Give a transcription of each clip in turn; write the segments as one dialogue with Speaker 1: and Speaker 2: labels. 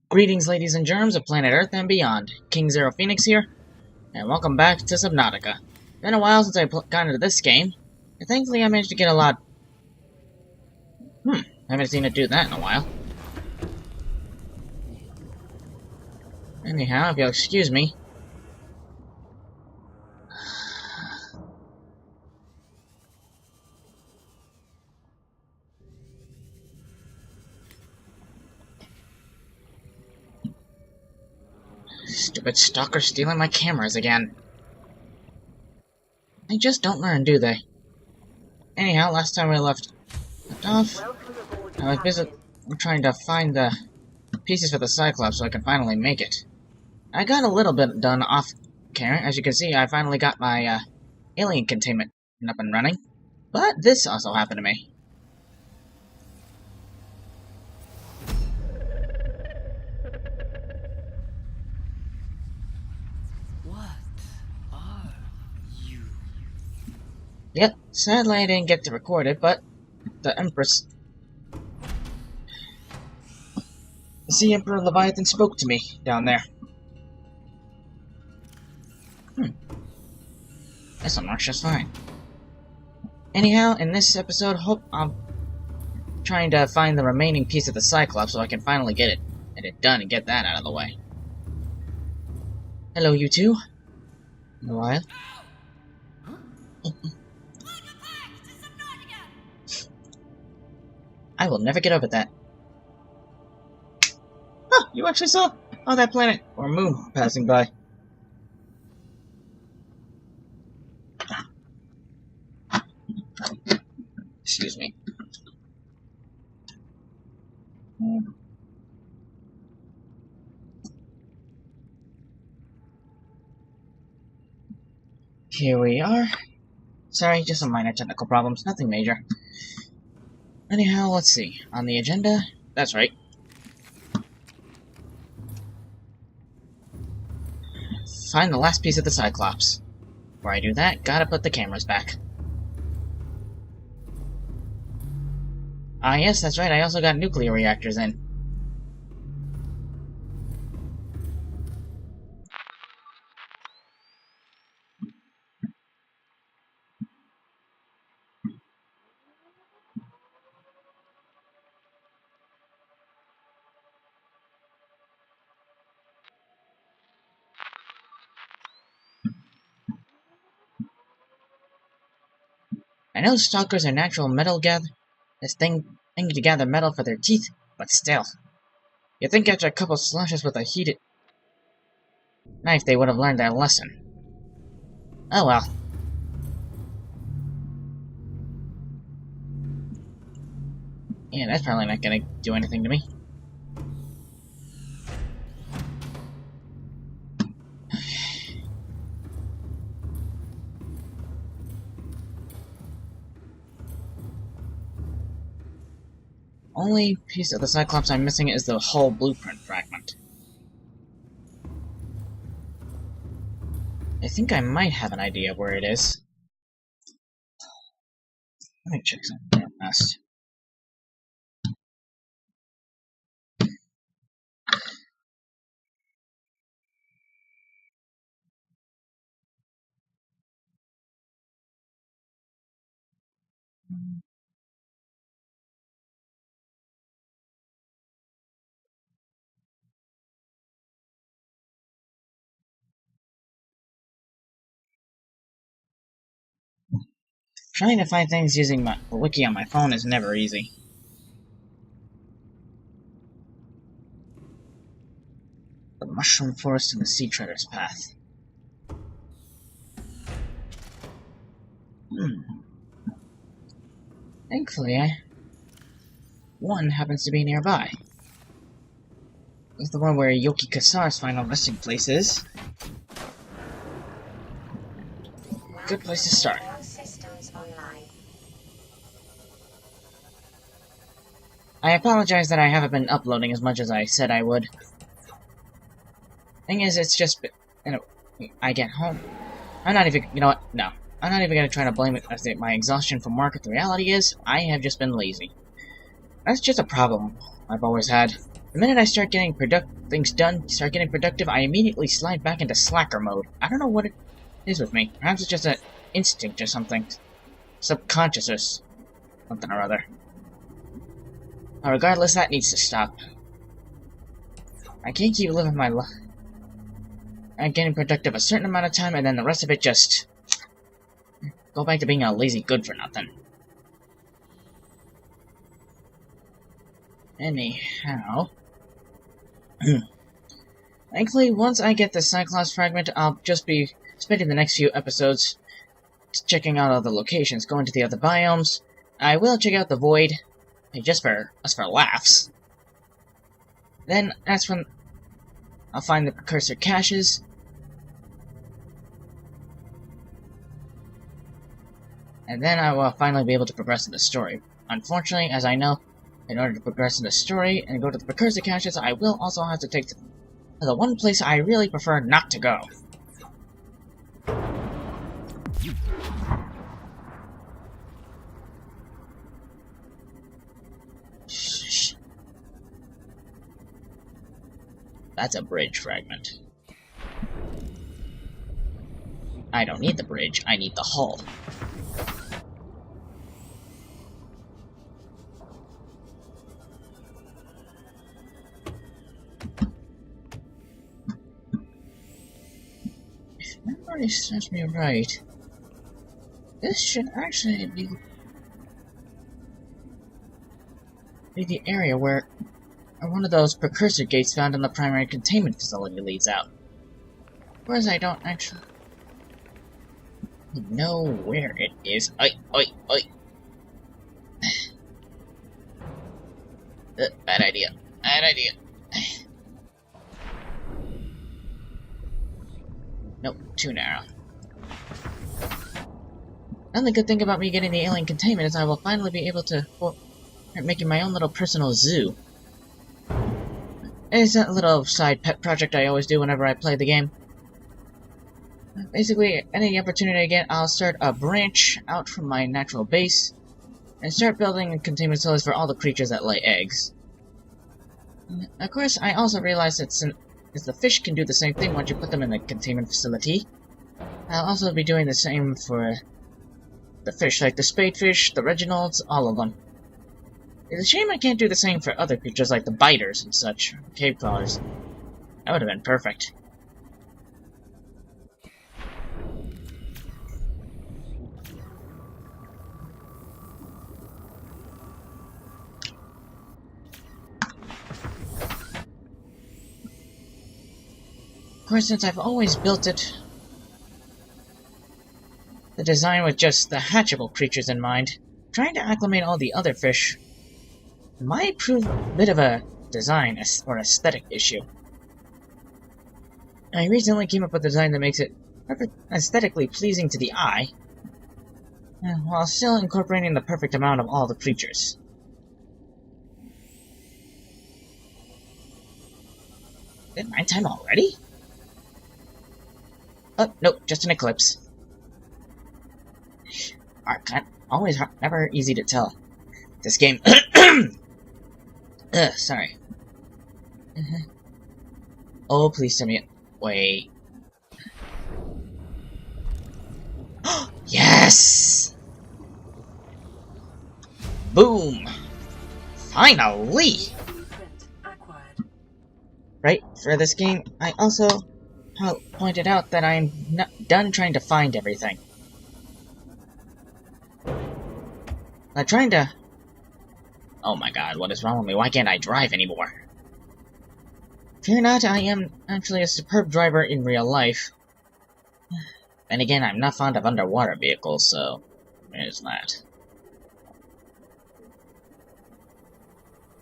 Speaker 1: Greetings, ladies and germs of planet Earth and beyond. King Zero Phoenix here, and welcome back to Subnautica. Been a while since I got into this game, and thankfully I managed to get a lot. Haven't seen it do that in a while. Anyhow, if you'll excuse me. Stupid stalker stealing my cameras again. They just don't learn, do they? Anyhow, last time we left off, I was busy trying to find the pieces for the Cyclops so I can finally make it. I got a little bit done off camera. As you can see, I finally got my alien containment up and running. But this also happened to me. Yep, sadly I didn't get to record it, but the Empress... The Sea Emperor Leviathan spoke to me down there. This one works just fine. Anyhow, in this episode, I'm trying to find the remaining piece of the Cyclops so I can finally get it done and get that out of the way. Hello, you two. In a while. I will never get over that. Huh, you actually saw that planet or moon passing by. Excuse me. Here we are. Sorry, just some minor technical problems, nothing major. Anyhow, let's see. On the agenda, that's right. Find the last piece of the Cyclops. Before I do that, gotta put the cameras back. Ah yes, that's right, I also got nuclear reactors in. I know stalkers are natural metal thing to gather metal for their teeth, but still. You'd think after a couple slashes with a heated knife they would have learned their lesson. Oh well. Yeah, that's probably not gonna do anything to me. Only piece of the Cyclops I'm missing is the whole blueprint fragment. I think I might have an idea of where it is. Let me check something real fast. Trying to find things using the wiki on my phone is never easy. The mushroom forest and the sea treader's path. Thankfully, one happens to be nearby. It's the one where Yoki Kasar's final resting place is. Good place to start. I apologize that I haven't been uploading as much as I said I would. Thing is, it's just, I get home. I'm not even, you know what, no. I'm not even gonna try to blame it as my exhaustion from work. The reality is, I have just been lazy. That's just a problem I've always had. The minute I start getting things done, start getting productive, I immediately slide back into slacker mode. I don't know what it is with me. Perhaps it's just an instinct or something. Subconscious or something or other. Regardless, that needs to stop. I can't keep living my life. I'm getting productive a certain amount of time, and then the rest of it just go back to being a lazy good-for-nothing. Anyhow, thankfully, once I get the Cyclops fragment, I'll just be spending the next few episodes checking out all the locations, going to the other biomes. I will check out the Void, just for laughs. Then, that's when I'll find the precursor caches. And then I will finally be able to progress in the story. Unfortunately, as I know, in order to progress in the story and go to the precursor caches, I will also have to take to the one place I really prefer not to go. Shh. That's a bridge fragment. I don't need the bridge, I need the hull. If memory serves me right, this should actually be the area where one of those precursor gates found in the primary containment facility leads out. Whereas I don't actually know where it is. Bad idea. Bad idea. Nope, too narrow. Another good thing about me getting the alien containment is I will finally be able to start making my own little personal zoo. It's a little side pet project I always do whenever I play the game. Basically, any opportunity I get, I'll start a branch out from my natural base and start building containment facilities for all the creatures that lay eggs. Of course, I also realize that since the fish can do the same thing once you put them in the containment facility, I'll also be doing the same for the fish, like the spadefish, the Reginalds, all of them. It's a shame I can't do the same for other creatures like the biters and such, cave crawlers. That would have been perfect. Of course, since I've always built it, the design with just the hatchable creatures in mind, trying to acclimate all the other fish might prove a bit of a design or aesthetic issue. I recently came up with a design that makes it aesthetically pleasing to the eye, while still incorporating the perfect amount of all the creatures. Is it nighttime already? Oh, nope, just an eclipse. Never easy to tell. This game. Sorry. Oh, please tell me. Wait. Yes! Boom! Finally! Right, for this game, I also pointed out that I'm not done trying to find everything. I'm trying to... Oh my god, what is wrong with me? Why can't I drive anymore? Fear not, I am actually a superb driver in real life. Then again, I'm not fond of underwater vehicles, so there's that.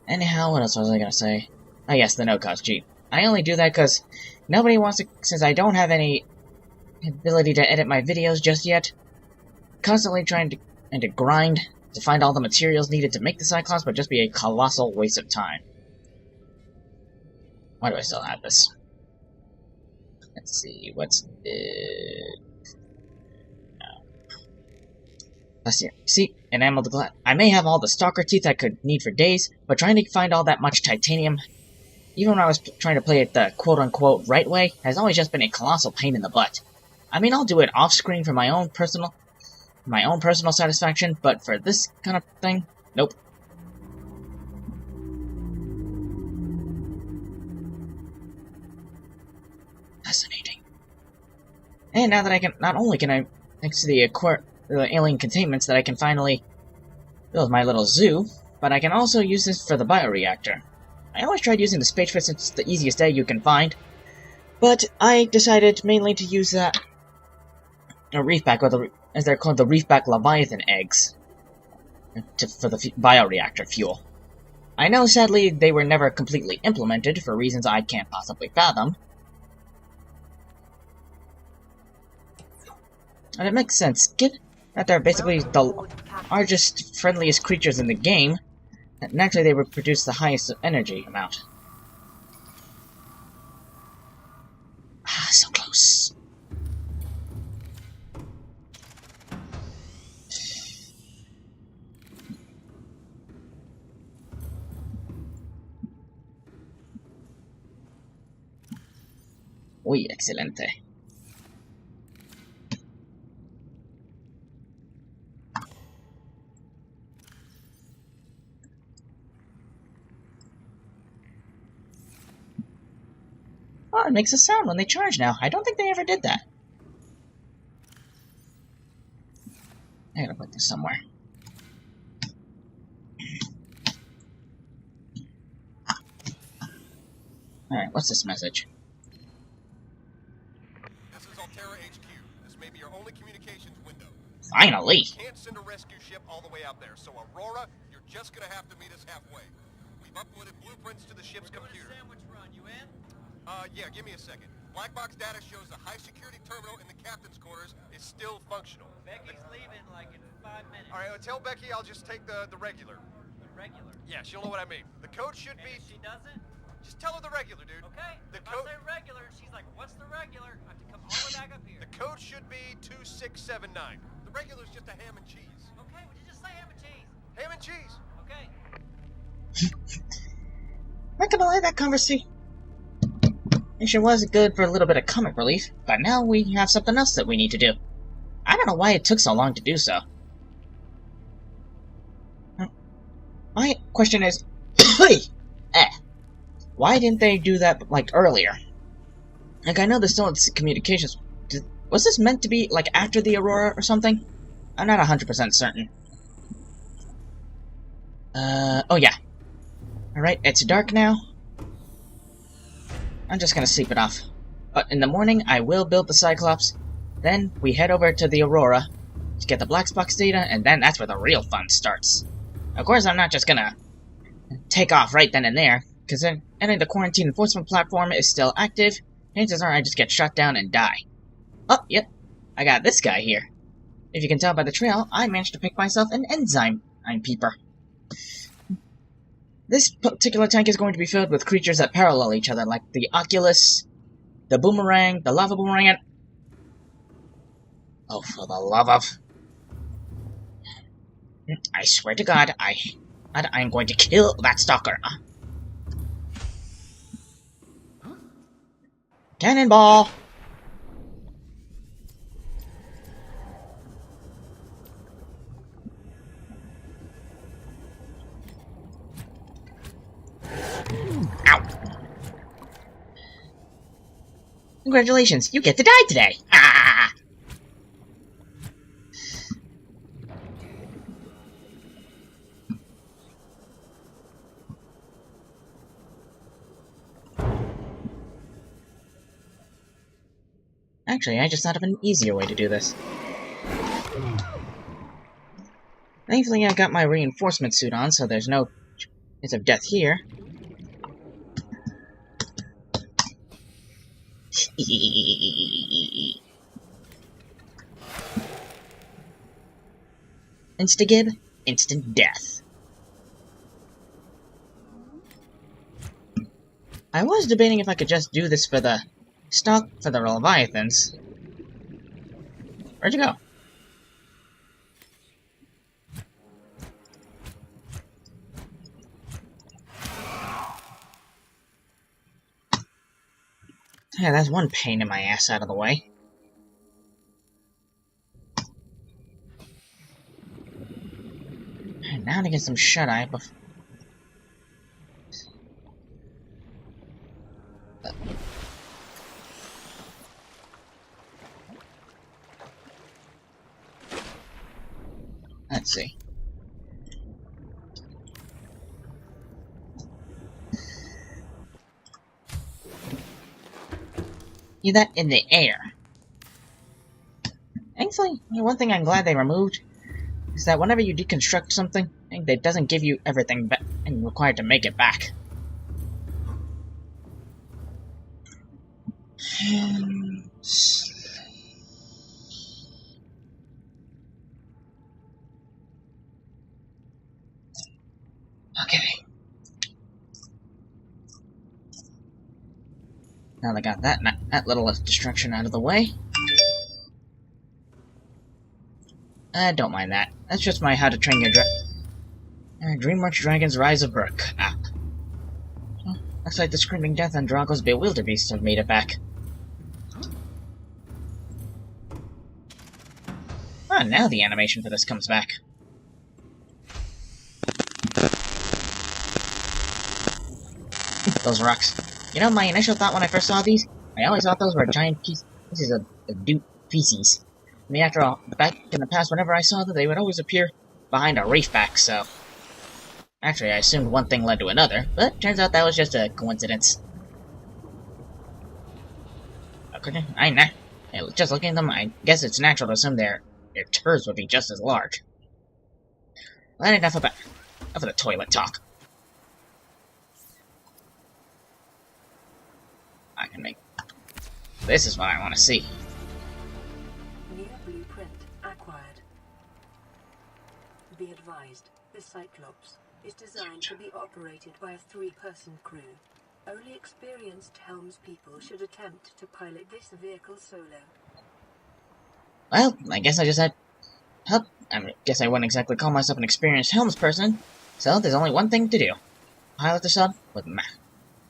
Speaker 1: Anyhow, what else was I gonna say? Oh yes, the no-cost cheat. I only do that because nobody wants to, since I don't have any ability to edit my videos just yet, constantly trying to grind to find all the materials needed to make the Cyclops would just be a colossal waste of time. Why do I still have this? Let's see, what's it? No. Let's see. See, enameled glass. I may have all the stalker teeth I could need for days, but trying to find all that much titanium even when I was trying to play it the quote-unquote right way, has always just been a colossal pain in the butt. I mean, I'll do it off-screen for my own personal satisfaction, but for this kind of thing, nope. Fascinating. And now that I can, not only can I, thanks to the alien containments, that I can finally build my little zoo, but I can also use this for the bioreactor. I always tried using the space fish since it's the easiest egg you can find, but I decided mainly to use a reefback, or as they're called, the reefback Leviathan eggs, for the bioreactor fuel. I know, sadly, they were never completely implemented for reasons I can't possibly fathom. And it makes sense, given that they're basically the largest, friendliest creatures in the game, and naturally they would produce the highest energy amount. Ah, so close. Uy, excelente. Oh, it makes a sound when they charge now. I don't think they ever did that. I gotta put this somewhere. Alright, what's this message?
Speaker 2: This is Altera HQ. This may be your only communications window.
Speaker 1: Finally!
Speaker 2: We can't send a rescue ship all the way out there, so Aurora, you're just gonna have to meet us halfway. We've uploaded blueprints to the ship's computer.
Speaker 3: Sandwich run, you in?
Speaker 2: Yeah, give me a second. Black box data shows the high-security terminal in the captain's quarters is still functional.
Speaker 3: Becky's leaving like in 5 minutes.
Speaker 2: All right, tell Becky I'll just take the regular.
Speaker 3: The regular.
Speaker 2: Yeah, she'll know what I mean. The code should
Speaker 3: And
Speaker 2: be...
Speaker 3: if she doesn't,
Speaker 2: Just tell her the regular, dude.
Speaker 3: okay.
Speaker 2: The
Speaker 3: If I say regular, she's like, what's the regular? I have to come all the way back up here.
Speaker 2: The code should be 2679. The regular's just a ham and cheese.
Speaker 3: Okay, would you just say ham and cheese?
Speaker 2: Ham and cheese.
Speaker 3: Okay.
Speaker 1: Not gonna lie, that conversation was good for a little bit of comic relief, but now we have something else that we need to do. I don't know why it took so long to do so. My question is, why didn't they do that, like, earlier? Like, I know there's still communications. Was this meant to be, like, after the Aurora or something? I'm not 100% certain. Oh yeah. Alright, it's dark now. I'm just gonna sleep it off. But in the morning, I will build the Cyclops. Then, we head over to the Aurora to get the black box data, and then that's where the real fun starts. Of course, I'm not just gonna take off right then and there, because any of the quarantine enforcement platform is still active. Chances are I just get shot down and die. Oh, yep. I got this guy here. If you can tell by the trail, I managed to pick myself an enzyme peeper. This particular tank is going to be filled with creatures that parallel each other, like the Oculus, the Boomerang, the Lava Boomerang, and... oh, for the love of... I swear to God, I'm going to kill that stalker. Cannonball! Ow! Congratulations, you get to die today! Ah! Actually, I just thought of an easier way to do this. Thankfully, I got my reinforcement suit on, so there's no chance of death here. Instagib, instant death. I was debating if I could just do this for the stock for the Leviathans. Where'd you go? Yeah, that's one pain in my ass out of the way. And now to get some shut-eye before... Let's see. See that in the air. Thankfully, one thing I'm glad they removed is that whenever you deconstruct something, it doesn't give you everything required to make it back. Okay. Now they got that little destruction out of the way. I don't mind that. That's just my How to Train Your DreamWorks Dragon's Rise of Berk app. Well, looks like the Screaming Death and Drago's Bewilderbeast have made it back. Ah, now the animation for this comes back. Those rocks. You know, my initial thought when I first saw these, I always thought those were giant pieces of feces. I mean, after all, back in the past, whenever I saw them, they would always appear behind a reef back, so... Actually, I assumed one thing led to another, but turns out that was just a coincidence. Okay, just looking at them, I guess it's natural to assume their turds would be just as large. Well, enough of the toilet talk. I can make... This is what I want to see.
Speaker 4: New blueprint acquired. Be advised, the Cyclops is designed to be operated by a 3-person crew. Only experienced helmspeople should attempt to pilot this vehicle solo.
Speaker 1: Well, I guess I just had help. I guess I wouldn't exactly call myself an experienced helmsperson, so there's only one thing to do. Pilot the sub with a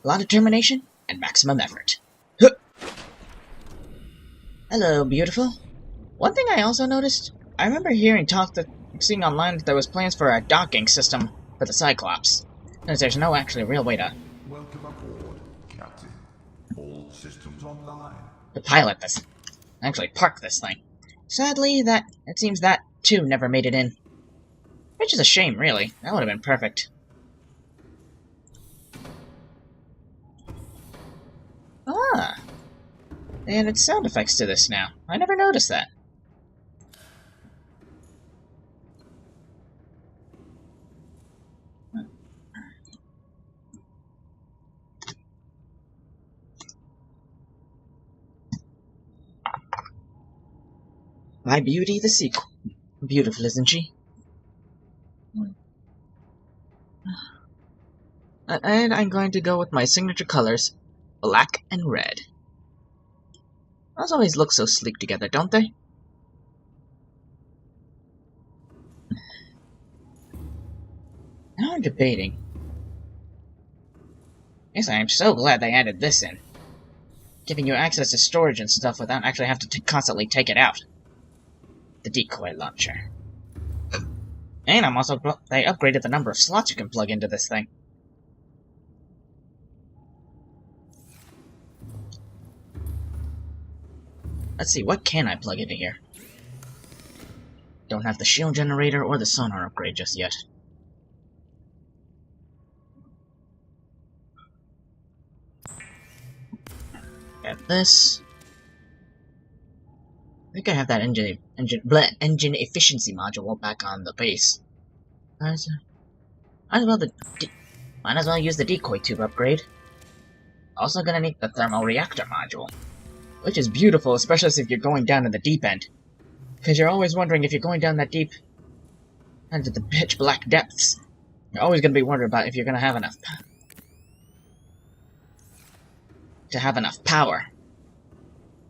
Speaker 1: lot of determination and maximum effort. Huh. Hello, beautiful. One thing I also noticed, I remember seeing online that there was plans for a docking system for the Cyclops, since there's no actually real way to...
Speaker 5: Welcome aboard, Captain. All systems online.
Speaker 1: To pilot this. Actually park this thing. Sadly, it seems that, too, never made it in. Which is a shame, really. That would have been perfect. Ah! They added sound effects to this now. I never noticed that. My beauty, the sequel. Beautiful, isn't she? And I'm going to go with my signature colors, black and red. Those always look so sleek together, don't they? Now I'm debating. Yes, I am so glad they added this in. Giving you access to storage and stuff without actually having to constantly take it out. The decoy launcher. And I'm also... They upgraded the number of slots you can plug into this thing. Let's see, what can I plug into here? Don't have the shield generator or the sonar upgrade just yet. Got this. I think I have that engine efficiency module back on the base. Might as well use the decoy tube upgrade. Also gonna need the thermal reactor module, which is beautiful, especially if you're going down to the deep end, because you're always wondering if you're going down that deep into the pitch black depths. You're always gonna be wondering about if you're gonna have enough power,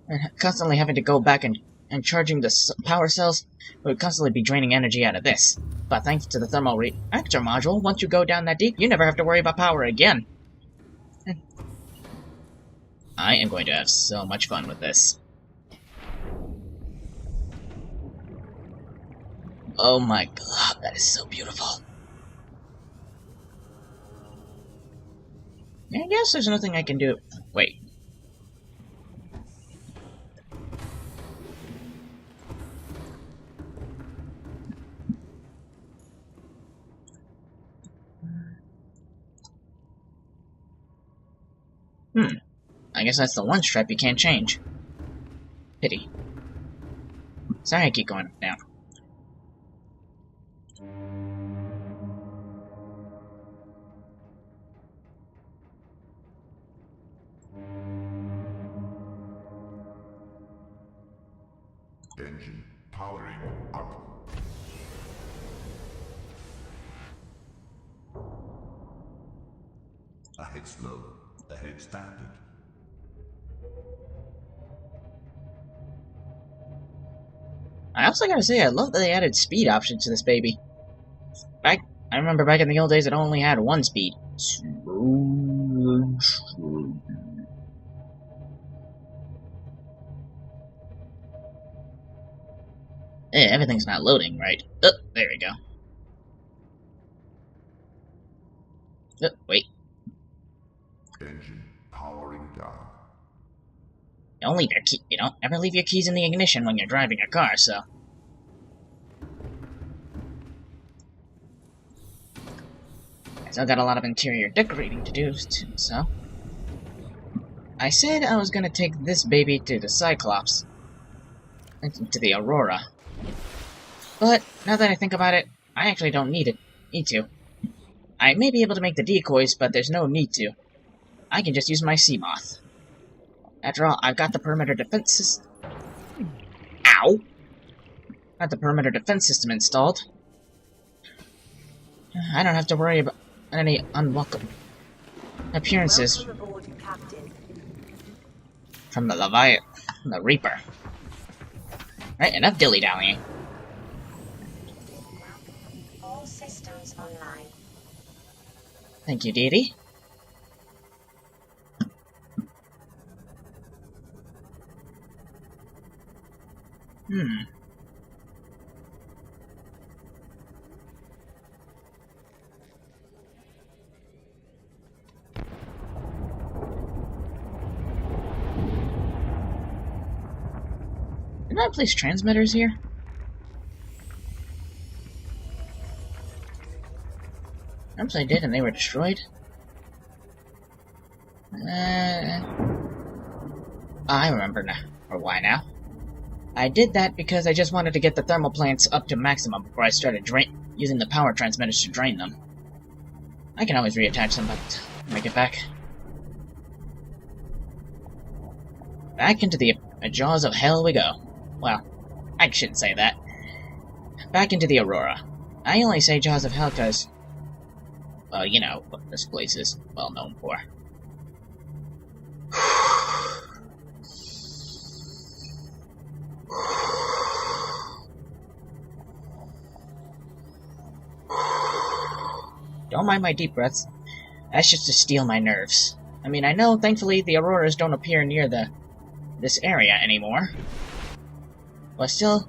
Speaker 1: and constantly having to go back and charging the power cells would constantly be draining energy out of this. But thanks to the thermal reactor module, once you go down that deep, you never have to worry about power again. I am going to have so much fun with this. Oh my god, that is so beautiful. I guess there's nothing I can do. Wait. I guess that's the one stripe you can't change. Pity. Sorry I keep going down.
Speaker 5: Engine powering up. Ahead slow. Ahead standard.
Speaker 1: I also gotta say, I love that they added speed options to this baby. I remember back in the old days it only had one speed. Everything's not loading, right? Oh, there we go. Oh, wait.
Speaker 5: Engine powering down.
Speaker 1: Don't leave your key. You don't ever leave your keys in the ignition when you're driving a car, so. I still got a lot of interior decorating to do, so. I said I was gonna take this baby to the Cyclops. And to the Aurora. But, now that I think about it, I actually don't need to. I may be able to make the decoys, but there's no need to. I can just use my Seamoth. After all, I've got the perimeter defense system. Ow! Got the perimeter defense system installed. I don't have to worry about any unwelcome appearances from the Reaper. Right, enough dilly-dallying.
Speaker 6: All systems online.
Speaker 1: Thank you, deity. Didn't I place transmitters here? Perhaps I did and they were destroyed. I remember now, or why now. I did that because I just wanted to get the thermal plants up to maximum before I started using the power transmitters to drain them. I can always reattach them, but when I get back. Back into the jaws of hell we go. Well, I shouldn't say that. Back into the Aurora. I only say jaws of hell because, well, you know what this place is well known for. Don't mind my deep breaths. That's just to steal my nerves. I mean, I know, thankfully, the Auroras don't appear near this area anymore. But still,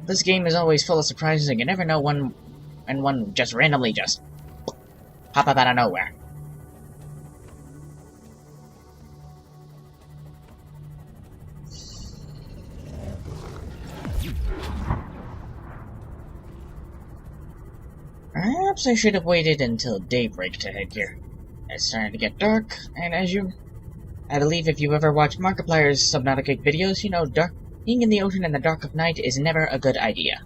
Speaker 1: this game is always full of surprises, and you never know when one just randomly just pop up out of nowhere. Perhaps I should have waited until daybreak to head here. It's starting to get dark, and I believe if you ever watched Markiplier's Subnautica videos, you know being in the ocean in the dark of night is never a good idea.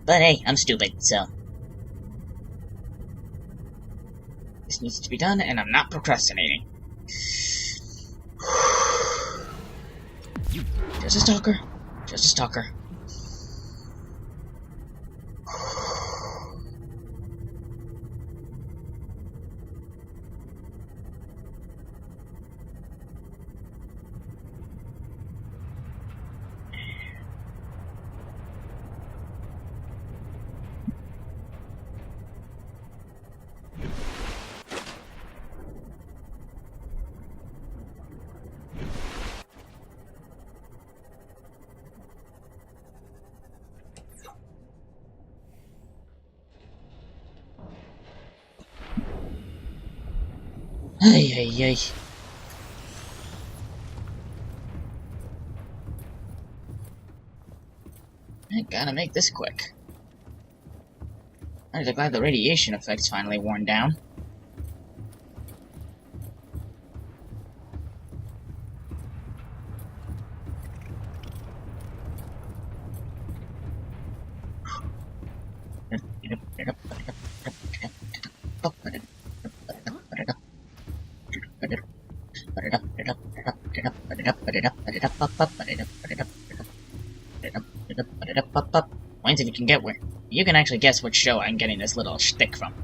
Speaker 1: But hey, I'm stupid, so. This needs to be done, and I'm not procrastinating. Just a stalker. Just a stalker. Ay, ay, ay. I gotta make this quick. I'm just glad the radiation effect's finally worn down. Wait if you can get where you can actually guess which show I'm getting this little shtick from.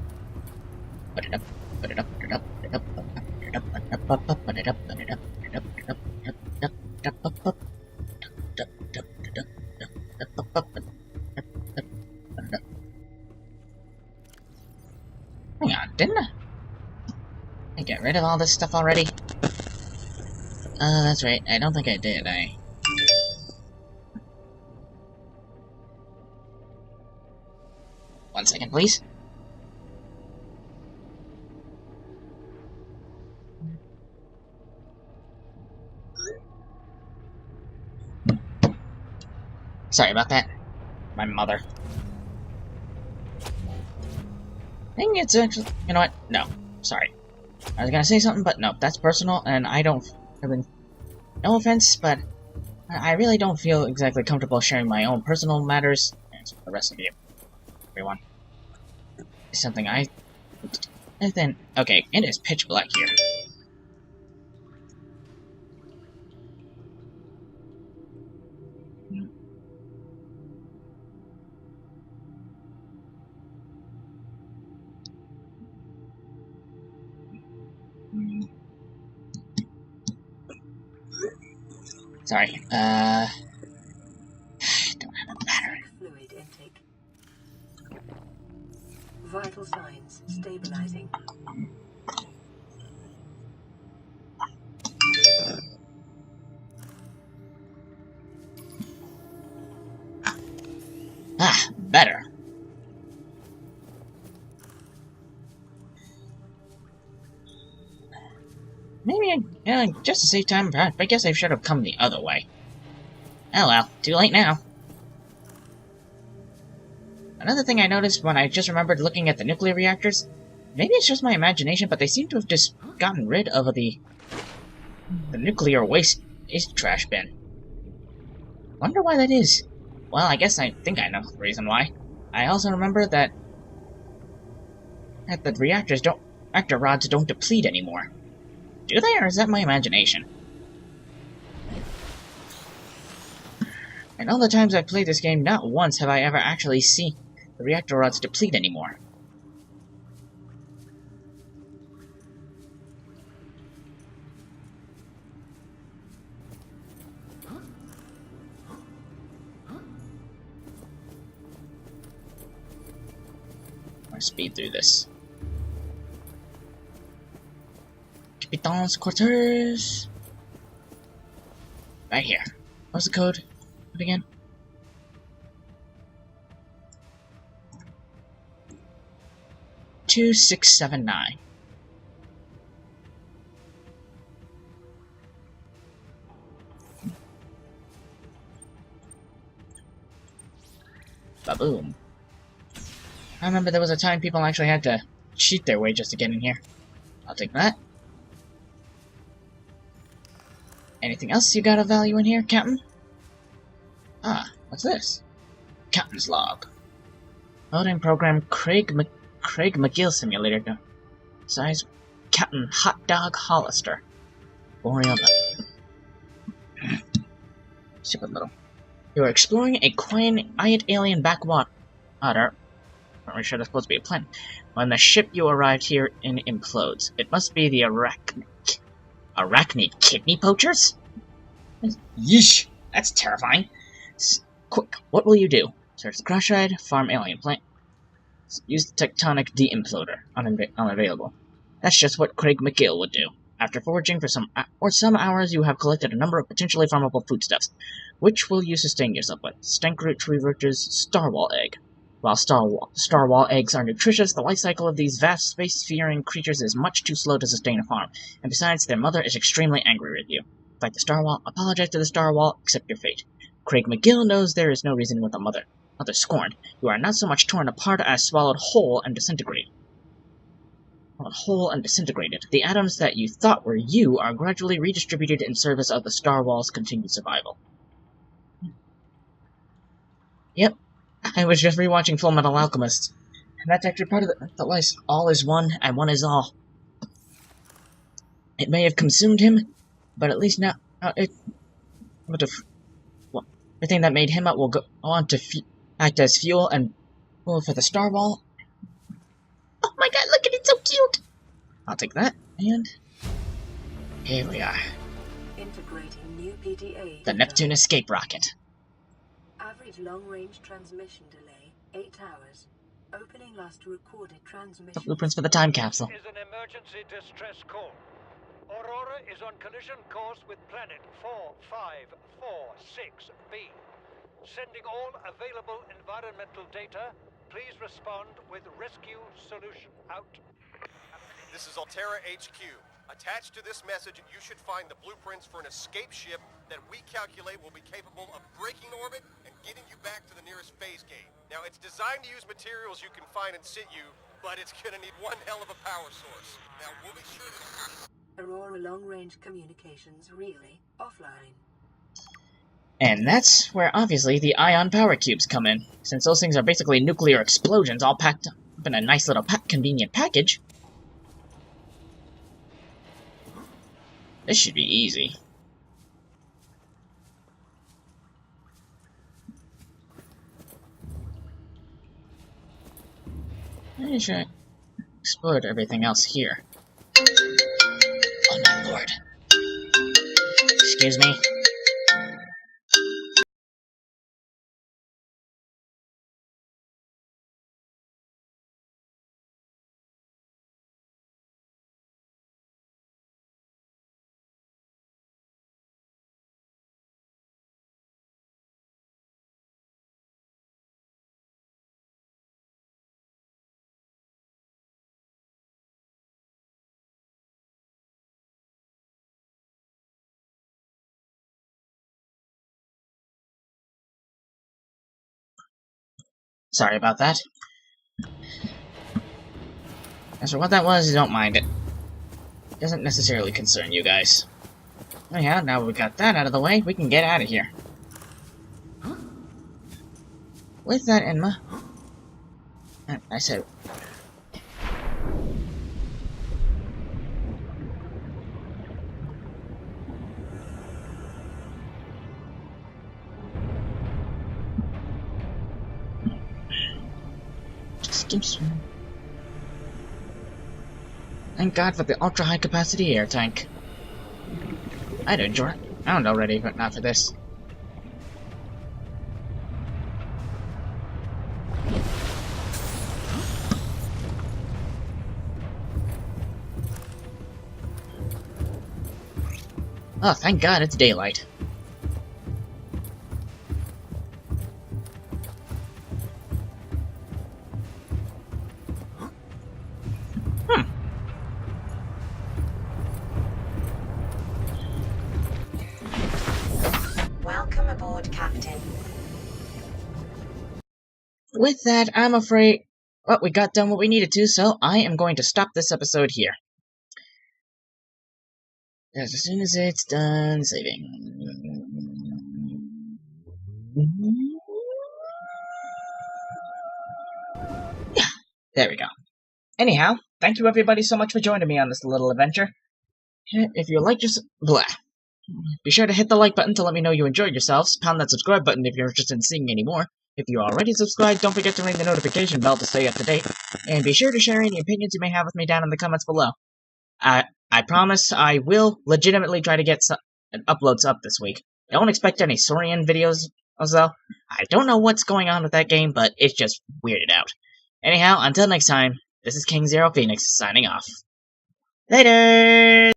Speaker 1: Hang on, didn't I get rid of all this stuff already? That's right. I don't think I did. One second, please. Sorry about that. My mother. I think it's actually... You know what? No. Sorry. I was gonna say something, but no. That's personal, and I don't... I mean, no offense, but I really don't feel exactly comfortable sharing my own personal matters with the rest of you. Everyone. It's something I... And then... Okay, it is pitch black here. Sorry, don't have a battery.
Speaker 4: Fluid intake. Vital signs stabilizing.
Speaker 1: Ah, better. Maybe, just to save time, I guess I should have come the other way. Oh well, too late now. Another thing I noticed when I just remembered looking at the nuclear reactors, maybe it's just my imagination, but they seem to have just gotten rid of the nuclear waste trash bin. Wonder why that is. Well, I guess I think I know the reason why. I also remember that the reactor rods don't deplete anymore. Do they, or is that my imagination? And all the times I've played this game, not once have I ever actually seen the reactor rods deplete anymore. Let's speed through this. Capitan's quarters. Right here. What's the code? What again? $2679. Ba-boom. I remember there was a time people actually had to cheat their way just to get in here. I'll take that. Anything else you got of value in here, Captain? Ah, what's this? Captain's log. Loading program Craig McGill simulator. Size Captain Hot Dog Hollister. Boreal. Stupid little. You are exploring a quiet alien backwater. Not really sure that's supposed to be a planet. When the ship you arrived here in implodes, it must be the arachnid kidney poachers? Yeesh! That's terrifying. Quick, what will you do? Search the crash ride, farm alien plant. Use the tectonic de-imploder. Unavailable. That's just what Craig McGill would do. After foraging for some hours, you have collected a number of potentially farmable foodstuffs. Which will you sustain yourself with? Stank root, tree roaches, starwall egg. While Starwall eggs are nutritious, the life cycle of these vast space-faring creatures is much too slow to sustain a farm, and besides, their mother is extremely angry with you. Fight the Starwall, apologize to the Starwall, accept your fate. Craig McGill knows there is no reason with a mother scorned. You are not so much torn apart as swallowed whole and disintegrated. The atoms that you thought were you are gradually redistributed in service of the Starwall's continued survival. Yep, I was just rewatching Full Metal Alchemist. And that's actually part of the life. All is one, and one is all. It may have consumed him, but at least now, everything that made him up will go on to act as fuel and fuel for the Starwall. Oh my god, look at it, so cute! I'll take that, and here we are.
Speaker 4: Integrating new PDA.
Speaker 1: The Neptune escape rocket.
Speaker 4: Average long-range transmission delay, 8 hours. Opening last recorded transmission.
Speaker 1: The blueprints for the time capsule.
Speaker 7: Is an emergency distress call. Aurora is on collision course with planet 4546b. Sending all available environmental data. Please respond with rescue solution out.
Speaker 2: This is Altera HQ. Attached to this message, you should find the blueprints for an escape ship that we calculate will be capable of breaking orbit and getting you back to the nearest phase gate. Now, it's designed to use materials you can find in situ, but it's gonna need one hell of a power source. Now, we'll be sure to...
Speaker 4: Aurora long-range communications really offline.
Speaker 1: And that's where, obviously, the ion power cubes come in. Since those things are basically nuclear explosions all packed up in a nice little convenient package, this should be easy. I should explore everything else here. Oh my lord. Excuse me. Sorry about that. As for what that was, you don't mind it. It doesn't necessarily concern you guys. Oh yeah, now we got that out of the way, we can get out of here. With that in mind... I said... Thank God for the ultra-high capacity air tank. I'd enjoy it. I don't know already, but not for this. Oh, thank God it's daylight.
Speaker 6: Welcome aboard, Captain.
Speaker 1: With that, I'm afraid... Well, we got done what we needed to, so I am going to stop this episode here. As soon as it's done saving... Yeah, there we go. Anyhow, thank you everybody so much for joining me on this little adventure. If you like just... Blah. Be sure to hit the like button to let me know you enjoyed yourselves. Pound that subscribe button if you're interested in seeing any more. If you're already subscribed, don't forget to ring the notification bell to stay up to date. And be sure to share any opinions you may have with me down in the comments below. I promise I will legitimately try to get some uploads up this week. I don't expect any Saurian videos, though. I don't know what's going on with that game, but it's just weirded out. Anyhow, until next time, this is King Zero Phoenix signing off. Later!